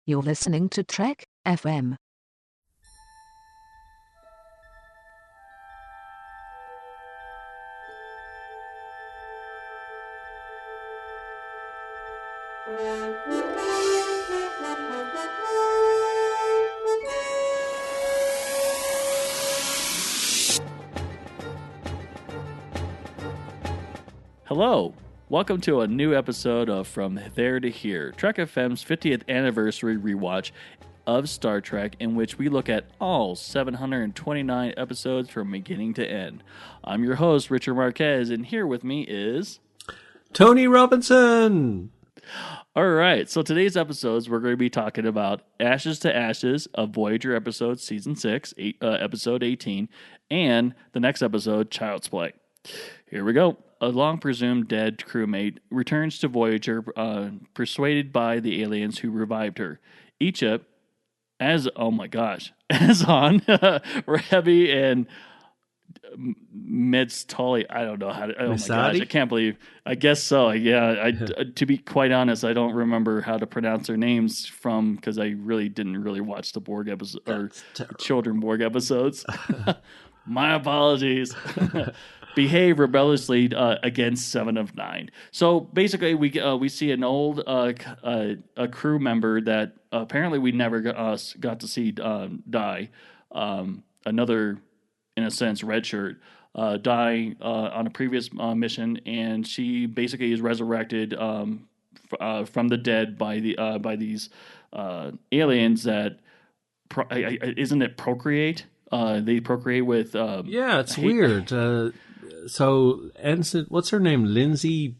You're listening to Trek FM. Hello, welcome to a new episode of From There to Here, Trek FM's 50th anniversary rewatch of Star Trek, in which we look at all 729 episodes from beginning to end. I'm your host, Richard Marquez, and here with me is... Tony Robinson! All right, so today's episodes, we're going to be talking about Ashes to Ashes of Voyager episode Season 6, episode 18, and the next episode, Child's Play. Here we go. A long-presumed dead crewmate returns to Voyager, persuaded by the aliens who revived her. Egypt, as on Ravi and Medstali. I don't know how to. Oh my gosh, I can't believe. I guess so. Yeah. To be quite honest, I don't remember how to pronounce their names because I really didn't watch the Borg episode or children Borg episodes. My apologies. Behave rebelliously against 7 of 9. So basically, we see an old a crew member that apparently we never got to see die. Another, in a sense, red shirt die on a previous mission, and she basically is resurrected from the dead by these aliens that isn't it procreate? They procreate with it's weird. So, Ensign, what's her name? Lindsay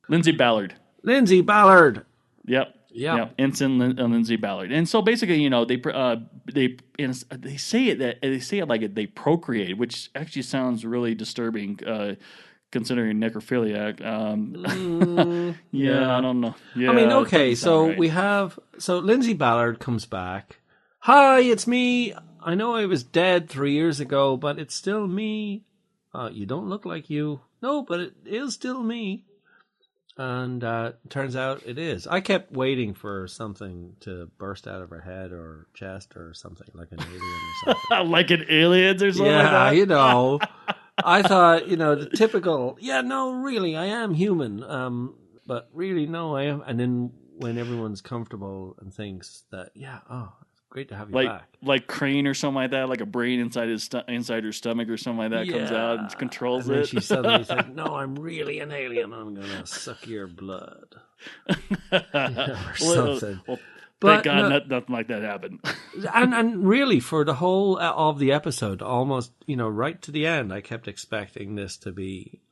Ballard. Lindsay Ballard. Yep. Ensign Lindsay Ballard. And so basically, they say it like they procreate, which actually sounds really disturbing, considering necrophiliac. I don't know. Yeah, I mean, okay, so right. So Lindsay Ballard comes back. Hi, it's me. I know I was dead 3 years ago, but it's still me. You don't look like you. No, but it is still me. And turns out it is. I kept waiting for something to burst out of her head or chest or something, like an alien or something. Like an alien or something like that? Yeah, I thought, the typical, really, I am human. But really, no, I am. And then when everyone's comfortable and thinks that, great to have you back. Like Crane or something like that, like a brain inside her stomach or something like that comes out and controls and then it. She suddenly said, "No, I'm really an alien. I'm going to suck your blood." Or something. Well, thank God nothing like that happened. and really, for the whole of the episode, almost right to the end, I kept expecting this to be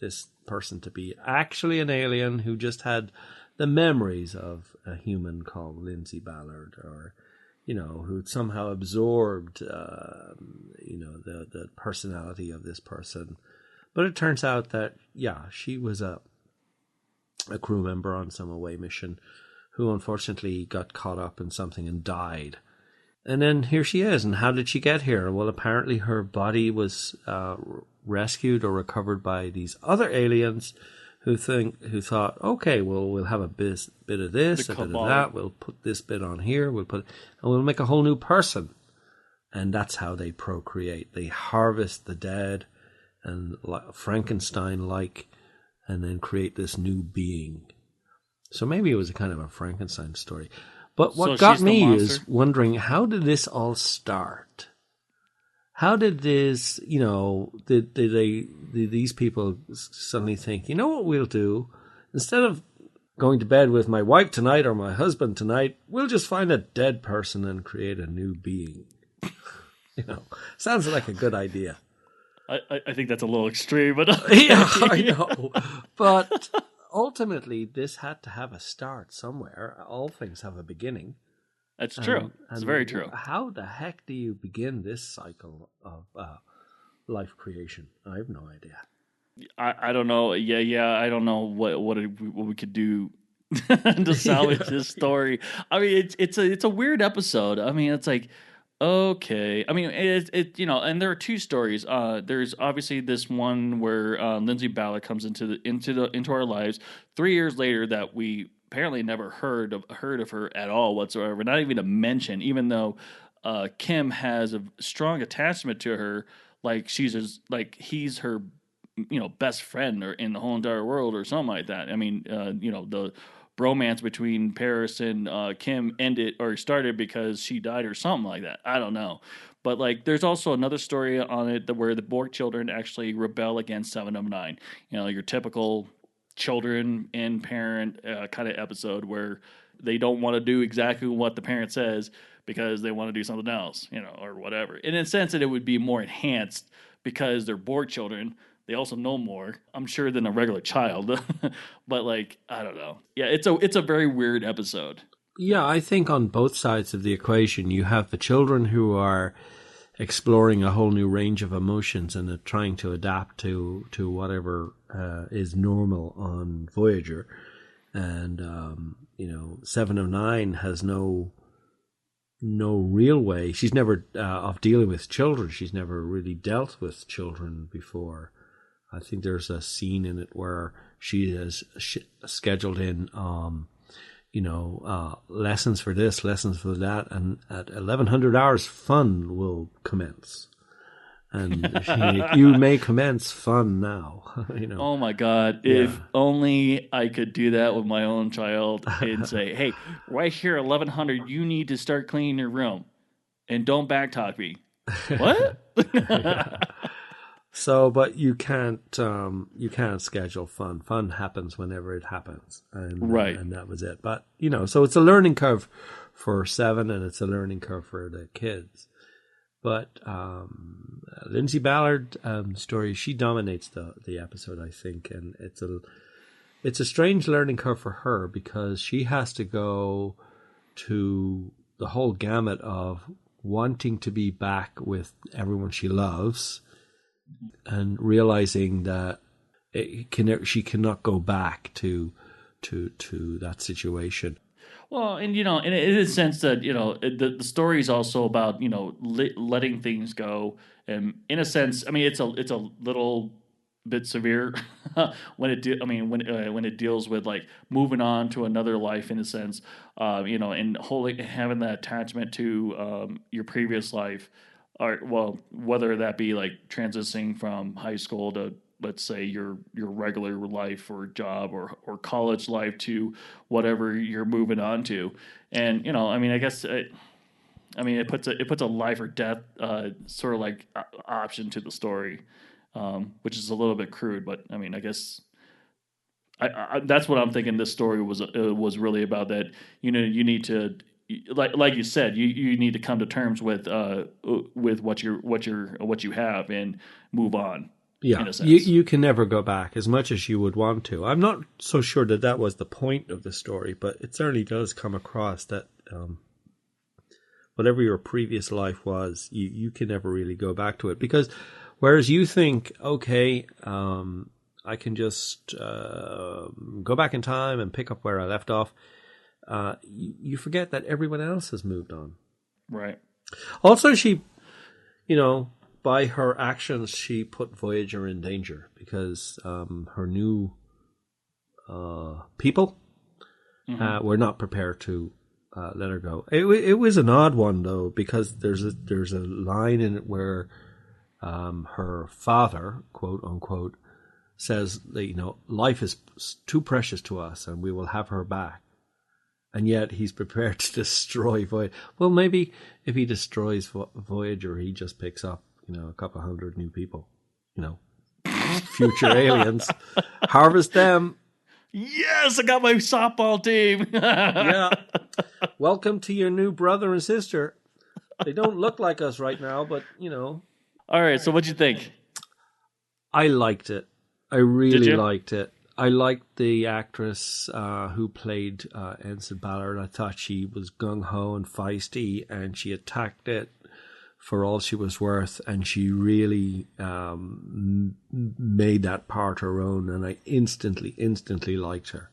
this person to be actually an alien who just had the memories of a human called Lindsay Ballard, or who'd somehow absorbed, the personality of this person. But it turns out that, she was a crew member on some away mission who unfortunately got caught up in something and died. And then here she is. And how did she get here? Well, apparently her body was rescued or recovered by these other aliens who thought, okay, well, we'll have a bit of this, a bit of that. We'll put this bit on here. And we'll make a whole new person. And that's how they procreate. They harvest the dead and Frankenstein-like, and then create this new being. So maybe it was a kind of a Frankenstein story. But what got me is wondering, how did this all start? How did this, did these people suddenly think, what we'll do? Instead of going to bed with my wife tonight or my husband tonight, we'll just find a dead person and create a new being. Sounds like a good idea. I think that's a little extreme, but yeah, I know. But ultimately, this had to have a start somewhere. All things have a beginning. That's true. It's very true. How the heck do you begin this cycle of life creation? I have no idea. I don't know. Yeah. I don't know what we could do to salvage this story. I mean, it's a weird episode. I mean, it's like, okay. I mean, and there are two stories. There's obviously this one where Lindsay Ballard comes into our lives 3 years later that we apparently never heard of her at all whatsoever. Not even a mention, even though Kim has a strong attachment to her, like he's her, best friend or in the whole entire world or something like that. I mean, the bromance between Paris and Kim ended or started because she died or something like that. I don't know. But like, there's also another story on it where the Borg children actually rebel against 7 of 9. Your typical children and parent kind of episode where they don't want to do exactly what the parent says because they want to do something else, or whatever. And in a sense that it would be more enhanced because they're Borg children. They also know more, I'm sure, than a regular child. But like, I don't know. Yeah, it's a very weird episode. Yeah, I think on both sides of the equation, you have the children who are exploring a whole new range of emotions and trying to adapt to whatever is normal on Voyager. And, 7 of 9 has no real way. She's never, of dealing with children, she's never really dealt with children before. I think there's a scene in it where she has scheduled in, lessons for this, lessons for that, and at 1100 hours, fun will commence. And you may commence fun now. Oh my God! If only I could do that with my own child and say, "Hey, right here, 1100, you need to start cleaning your room, and don't backtalk me." What? So, but you can't schedule fun. Fun happens whenever it happens, and that was it. But so it's a learning curve for 7, and it's a learning curve for the kids. But Lindsay Ballard story, she dominates the episode, I think, and it's a strange learning curve for her because she has to go to the whole gamut of wanting to be back with everyone she loves. And realizing that she cannot go back to that situation. Well, and in a sense that the story is also about letting things go, and in a sense, I mean it's a little bit severe when it deals with like moving on to another life in a sense, and having that attachment to your previous life. Or whether that be like transitioning from high school to, let's say, your regular life or job or college life to whatever you're moving on to, and I guess it puts a life or death sort of like option to the story, which is a little bit crude, but I mean I guess. I that's what I'm thinking. This story was really about, that you need to. Like you said, you need to come to terms with what you have and move on. Yeah, in a sense. You can never go back as much as you would want to. I'm not so sure that was the point of the story, but it certainly does come across that whatever your previous life was, you can never really go back to it, because whereas you think, okay, I can just go back in time and pick up where I left off. You forget that everyone else has moved on. Right. Also, she, by her actions, she put Voyager in danger because her new people were not prepared to let her go. It was an odd one, though, because there's a line in it where her father, quote unquote, says that, life is too precious to us and we will have her back. And yet he's prepared to destroy Voyager. Well, maybe if he destroys Voyager, he just picks up, a couple hundred new people, future aliens, harvest them. Yes, I got my softball team. Yeah. Welcome to your new brother and sister. They don't look like us right now, but, All right, so what'd you think? I liked it. I really liked it. I liked the actress who played Ensign Ballard. I thought she was gung-ho and feisty, and she attacked it for all she was worth, and she really made that part her own, and I instantly liked her.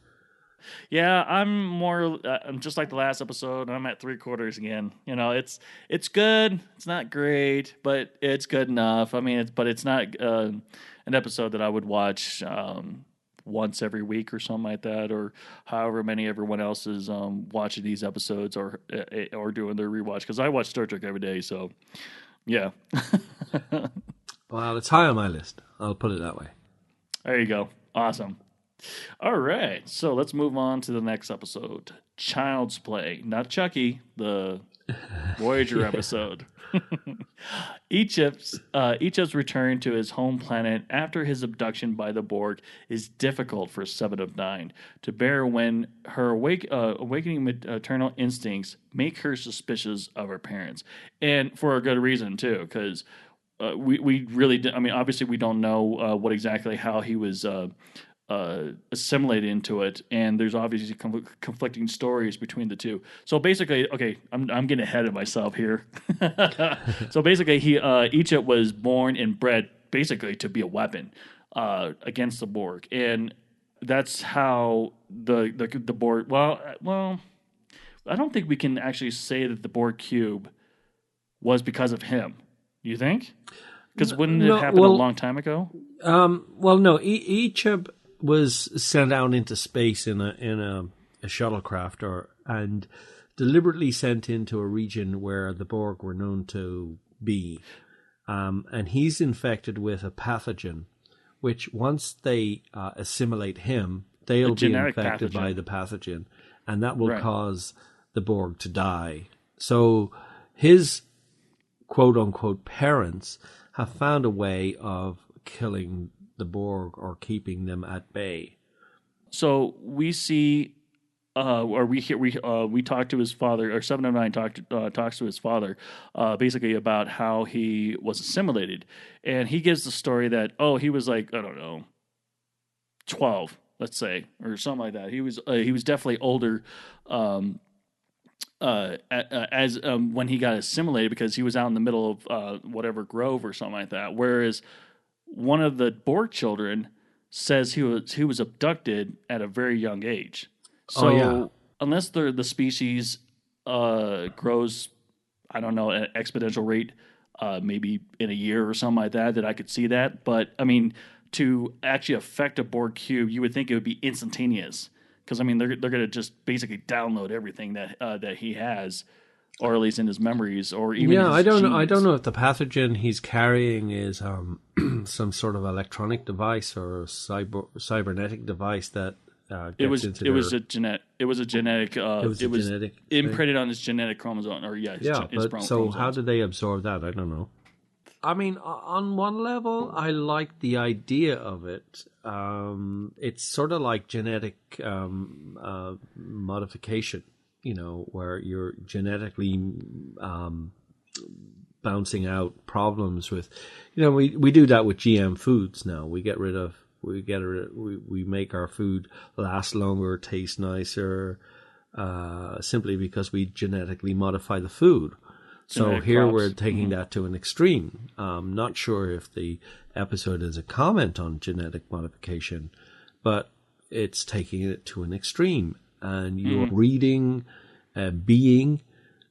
Yeah, I'm just like the last episode. I'm at 3/4 again. It's good. It's not great, but it's good enough. I mean, it's not an episode that I would watch once every week or something like that, or however many everyone else is watching these episodes or doing their rewatch. Because I watch Star Trek every day, so yeah. Well, it's high on my list. I'll put it that way. There you go. Awesome. All right, so let's move on to the next episode. Child's Play. Not Chucky, the Voyager episode. Egypt's return to his home planet after his abduction by the Borg is difficult for Seven of Nine to bear when her awakening maternal instincts make her suspicious of her parents. And for a good reason, too, because we really, I mean, obviously we don't know what exactly how he was assimilated into it, and there's obviously conflicting stories between the two. So basically, okay, I'm getting ahead of myself here. So basically, Egypt was born and bred basically to be a weapon against the Borg, and that's how the Borg. Well, I don't think we can actually say that the Borg cube was because of him. You think? Because wouldn't it happen a long time ago? Well, no. Egypt was sent out into space in a shuttlecraft, and deliberately sent into a region where the Borg were known to be. And he's infected with a pathogen, which once they assimilate him, they'll be infected by the pathogen, and that will cause the Borg to die. So his quote-unquote parents have found a way of killing the Borg or keeping them at bay. So we see, or we talk to his father, or 7 of 9 talks to his father, basically about how he was assimilated, and he gives the story that he was like, I don't know, 12, let's say, or something like that. He was definitely older. When he got assimilated, because he was out in the middle of whatever grove or something like that. Whereas one of the Borg children says he was abducted at a very young age. So unless the species grows, I don't know, at an exponential rate, maybe in a year or something like that I could see that. But I mean, to actually affect a Borg cube, you would think it would be instantaneous. Because I mean, they're going to just basically download everything that he has, or at least in his memories, or even his I don't genes. know. I don't know if the pathogen he's carrying is some sort of electronic device or a cybernetic device that it was a genetic. It was genetic imprinted on his genetic chromosome, or his so how did they absorb that? I don't know. I mean, on one level, I like the idea of it. It's sort of like genetic modification, where you're genetically bouncing out problems with, we do that with GM foods now. We make our food last longer, taste nicer, simply because we genetically modify the food. So here we're taking that to an extreme. Not sure if the episode is a comment on genetic modification, but it's taking it to an extreme. And you're breeding a being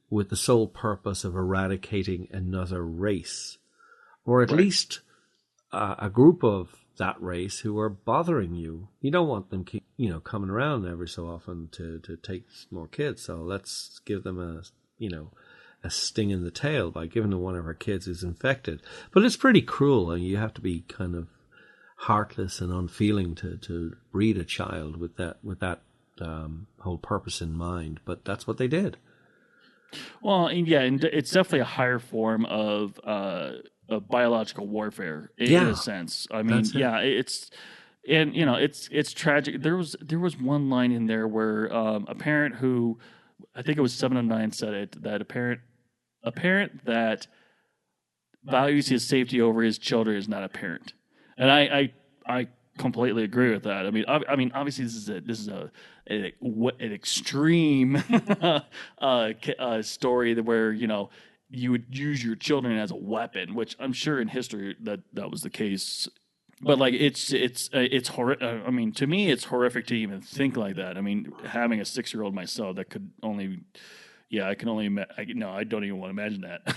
with the sole purpose of eradicating another race, or at least a group of that race who are bothering you. You don't want them keep, coming around every so often to take more kids. So let's give them a sting in the tail by giving them one of our kids who's infected. But it's pretty cruel, and you have to be kind of heartless and unfeeling to breed a child with that whole purpose in mind. But that's what they did. Well, and it's definitely a higher form of biological warfare in a sense. I mean, it's tragic. There was one line in there where a parent who, I think it was 7 of 9 said it, that a parent that values his safety over his children is not a parent, and I completely agree with that. I mean, obviously this is an extreme story where you would use your children as a weapon, which I'm sure in history that was the case. But like it's horrific. I mean, to me, it's horrific to even think like that. I mean, having a 6-year-old myself, that could only, I can only, I don't even want to imagine that.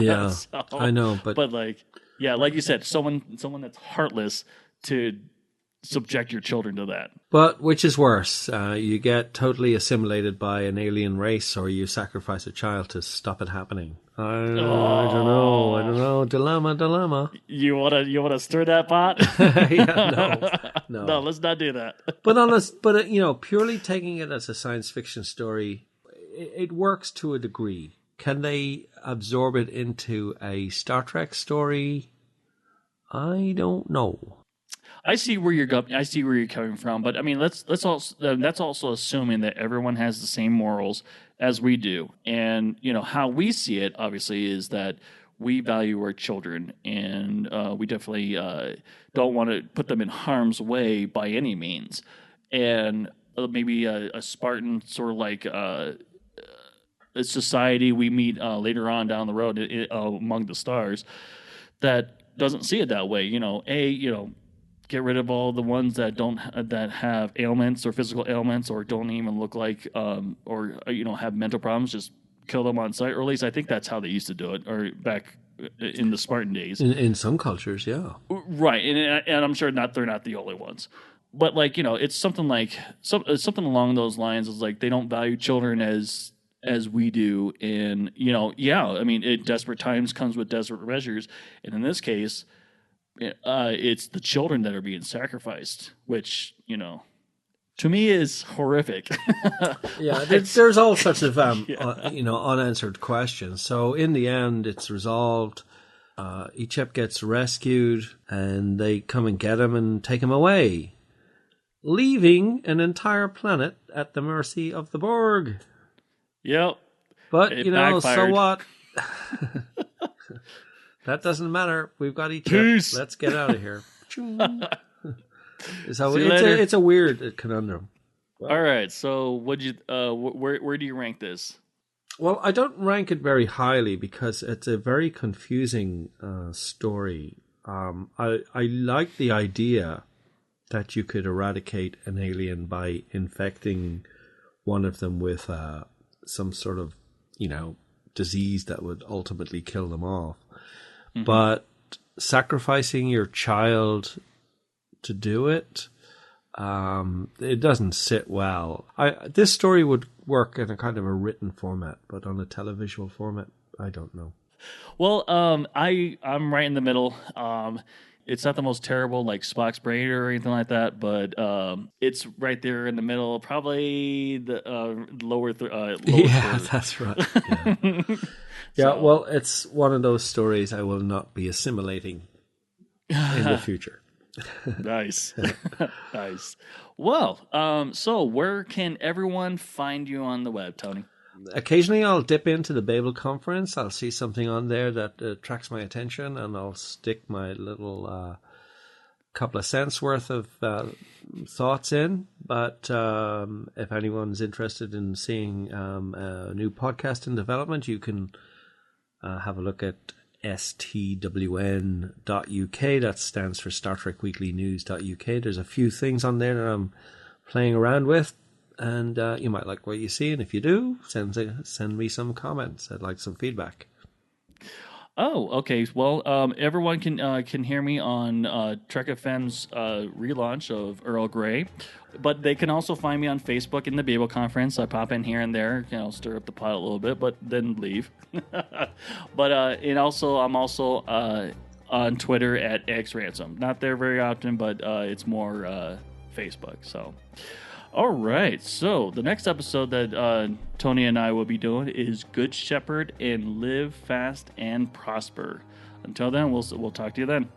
Yeah, so, I know, but like you said, someone that's heartless to subject your children to that. But which is worse? You get totally assimilated by an alien race, or you sacrifice a child to stop it happening. I don't know. Dilemma. You wanna stir that pot? No, let's not do that. But purely taking it as a science fiction story, it works to a degree. Can they absorb it into a Star Trek story? I don't know. I see where you're going. I see where you're coming from, but I mean, that's also assuming that everyone has the same morals as we do, and how we see it. Obviously, is that we value our children, and we definitely don't want to put them in harm's way by any means. And maybe a Spartan sort of like a society we meet later on down the road among the stars that doesn't see it that way. Get rid of all the ones that have ailments or physical ailments or don't even look like or have mental problems. Just kill them on sight, or at least I think that's how they used to do it, or back in the Spartan days. In some cultures, yeah, right. And I'm sure they're not the only ones, but it's something like something along those lines. Is like they don't value children as we do, and I mean, desperate times comes with desperate measures, and in this case. It's the children that are being sacrificed, which, to me is horrific. Yeah, there's all sorts of, unanswered questions. So in the end, it's resolved. Ichep gets rescued, and they come and get him and take him away, leaving an entire planet at the mercy of the Borg. Yep. But, backfired. So what? That doesn't matter. We've got each other. Let's get out of here. So it's a weird conundrum. All right. So where do you rank this? Well, I don't rank it very highly because it's a very confusing story. I like the idea that you could eradicate an alien by infecting one of them with some sort of disease that would ultimately kill them off. Mm-hmm. But sacrificing your child to do it, it doesn't sit well. This story would work in a kind of a written format, but on a televisual format, I don't know. Well, I'm right in the middle. It's not the most terrible like Spock's Brain or anything like that, but it's right there in the middle. Probably the lower. Yeah, that's right. Yeah, well, it's one of those stories I will not be assimilating in the future. Nice. Nice. Well, so where can everyone find you on the web, Tony? Occasionally I'll dip into the Babel conference. I'll see something on there that attracts my attention, and I'll stick my little couple of cents worth of thoughts in. But if anyone's interested in seeing a new podcast in development, you can have a look at stwn.uk. That stands for Star Trek Weekly News.uk. There's a few things on there that I'm playing around with, and you might like what you see. And if you do, send me some comments. I'd like some feedback. Oh, okay. Well, everyone can hear me on Trek FM's relaunch of Earl Grey, but they can also find me on Facebook in the Babel Conference. I pop in here and there, stir up the pot a little bit, but then leave. But and also I'm also on Twitter at xransom. Not there very often, but it's more Facebook. So. All right, so the next episode that Tony and I will be doing is Good Shepherd and Live Fast and Prosper. Until then, we'll talk to you then.